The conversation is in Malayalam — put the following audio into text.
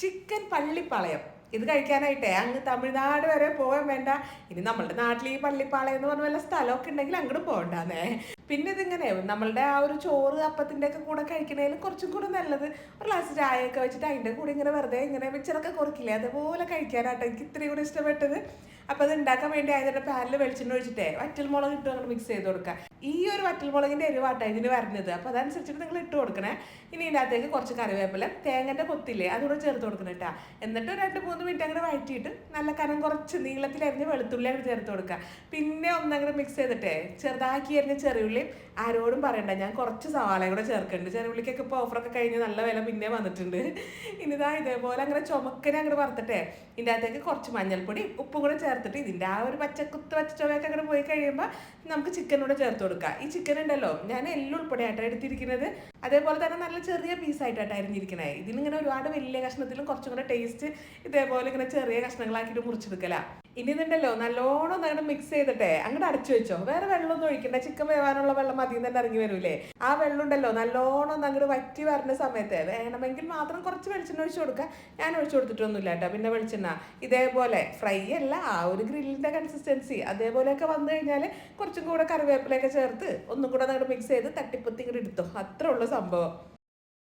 ചിക്കൻ പള്ളിപ്പാളയം ഇത് കഴിക്കാനായിട്ടേ അങ്ങ് തമിഴ്നാട് വരെ പോകാൻ വേണ്ട. ഇനി നമ്മളുടെ നാട്ടിൽ ഈ പള്ളിപ്പാളയം എന്ന് പറഞ്ഞ വല്ല സ്ഥലമൊക്കെ ഉണ്ടെങ്കിൽ അങ്ങോട്ട് പോകണ്ടാന്നേ. പിന്നെ ഇതിങ്ങനെ നമ്മളുടെ ആ ഒരു ചോറ് അപ്പത്തിൻ്റെ ഒക്കെ കൂടെ കഴിക്കണേലും കുറച്ചും കൂടെ നല്ലത് ഒരു ഗ്ലാസ് ചായയൊക്കെ വെച്ചിട്ട് അതിൻ്റെ കൂടെ ഇങ്ങനെ വെറുതെ ഇങ്ങനെ വെച്ചിറക്കെ കുറക്കില്ലേ, അതുപോലെ കഴിക്കാനായിട്ട് എനിക്ക് ഇത്രയും കൂടെ ഇഷ്ടപ്പെട്ടത്. അപ്പോൾ അത് ഉണ്ടാക്കാൻ വേണ്ടി അതിൻ്റെ പാനിൽ വെളിച്ചെണ്ണ ഒഴിച്ചിട്ടേ വറ്റൽമുളക് ഇട്ട് അങ്ങോട്ട് മിക്സ് ചെയ്ത് കൊടുക്കുക. ഈ ഒരു വറ്റൽമുളകിൻ്റെ എരിവാട്ടാണ് ഇതിന് വരുന്നത്. അപ്പോൾ അതനുസരിച്ചിട്ട് നിങ്ങൾ ഇട്ട് കൊടുക്കണേ. ഇനി ഇതിനകത്തേക്ക് കുറച്ച് കറിവേപ്പില, തേങ്ങൻ്റെ കൊത്തില്ലേ അതുകൂടെ ചേർത്ത് കൊടുക്കണം കേട്ടോ. എന്നിട്ട് 2-3 മിനിറ്റ് അങ്ങനെ വഴറ്റിയിട്ട് നല്ല കനം കുറച്ച് നീളത്തിലരിഞ്ഞ് വെളുത്തുള്ളി അങ്ങോട്ട് ചേർത്ത് കൊടുക്കുക. പിന്നെ ഒന്നങ്ങനെ മിക്സ് ചെയ്തിട്ടേ ചെറുതാക്കി അരിഞ്ഞ ചെറിയുള്ളി, ആരോടും പറയണ്ട ഞാൻ കുറച്ച് സവാളയും കൂടെ ചേർക്കുന്നുണ്ട്. ചെറിയുള്ളിക്കൊക്കെ ഇപ്പോൾ ഓഫറൊക്കെ കഴിഞ്ഞ് നല്ല വില പിന്നെ വന്നിട്ടുണ്ട്. ഇനിതാ ഇതേപോലെ അങ്ങനെ ചുമക്കനെ അങ്ങോട്ട് വറുത്തിട്ടേ ഇതിൻ്റെ അകത്തേക്ക് കുറച്ച് മഞ്ഞൾപ്പൊടി ഉപ്പും കൂടെ ചേർത്തിട്ട് ഇതിൻ്റെ ആ ഒരു പച്ചക്കുത്ത് പച്ച ചുവയൊക്കെ അങ്ങോട്ട് പോയി കഴിയുമ്പോൾ നമുക്ക് ചിക്കനൂടെ ചേർത്ത് കൊടുക്കുക. ഈ ചിക്കൻ ഉണ്ടല്ലോ ഞാൻ എല്ലാം ഉൾപ്പെടെയായിട്ടാണ് എടുത്തിരിക്കുന്നത്. അതേപോലെ തന്നെ നല്ല ചെറിയ പീസായിട്ടാണ് അരിഞ്ഞിരിക്കണേ. ഇതിനിങ്ങനെ ഒരുപാട് വലിയ കഷ്ണത്തിലും കുറച്ചും കൂടെ ടേസ്റ്റ് ഇതേപോലെ ഇങ്ങനെ ചെറിയ കഷ്ണങ്ങളാക്കിയിട്ട് മുറിച്ചെടുക്കല. ഇനി ഇതുണ്ടല്ലോ നല്ലോണം ഒന്ന് അങ്ങോട്ട് മിക്സ് ചെയ്തിട്ടേ അങ്ങോട്ട് അടച്ചു വെച്ചോ. വേറെ വെള്ളമൊന്നും ഒഴിക്കണ്ട, ചിക്കൻ വേവാനുള്ള വെള്ളം മതി തന്നെ ഇറങ്ങി വരൂലേ. ആ വെള്ളം ഉണ്ടല്ലോ നല്ലോണം ഒന്ന് അങ്ങോട്ട് വറ്റി വരുന്ന സമയത്ത് വേണമെങ്കിൽ മാത്രം കുറച്ച് വെളിച്ചെണ്ണ ഒഴിച്ചു കൊടുക്കുക. ഞാൻ ഒഴിച്ചു കൊടുത്തിട്ടൊന്നുമില്ല കേട്ടോ. പിന്നെ വെളിച്ചെണ്ണ ഇതേപോലെ ഫ്രൈ അല്ല, ആ ഒരു ഗ്രില്ലിൻ്റെ കൺസിസ്റ്റൻസി അതേപോലെയൊക്കെ വന്നു കഴിഞ്ഞാൽ കുറച്ചും കൂടെ കറിവേപ്പിലയൊക്കെ ചേർത്ത് ഒന്നും കൂടെ അങ്ങോട്ട് മിക്സ് ചെയ്ത് തട്ടിപ്പൊത്തി ഇങ്ങോട്ട് എടുത്തോ. അത്രേ ഉള്ളൂ സംഭവം.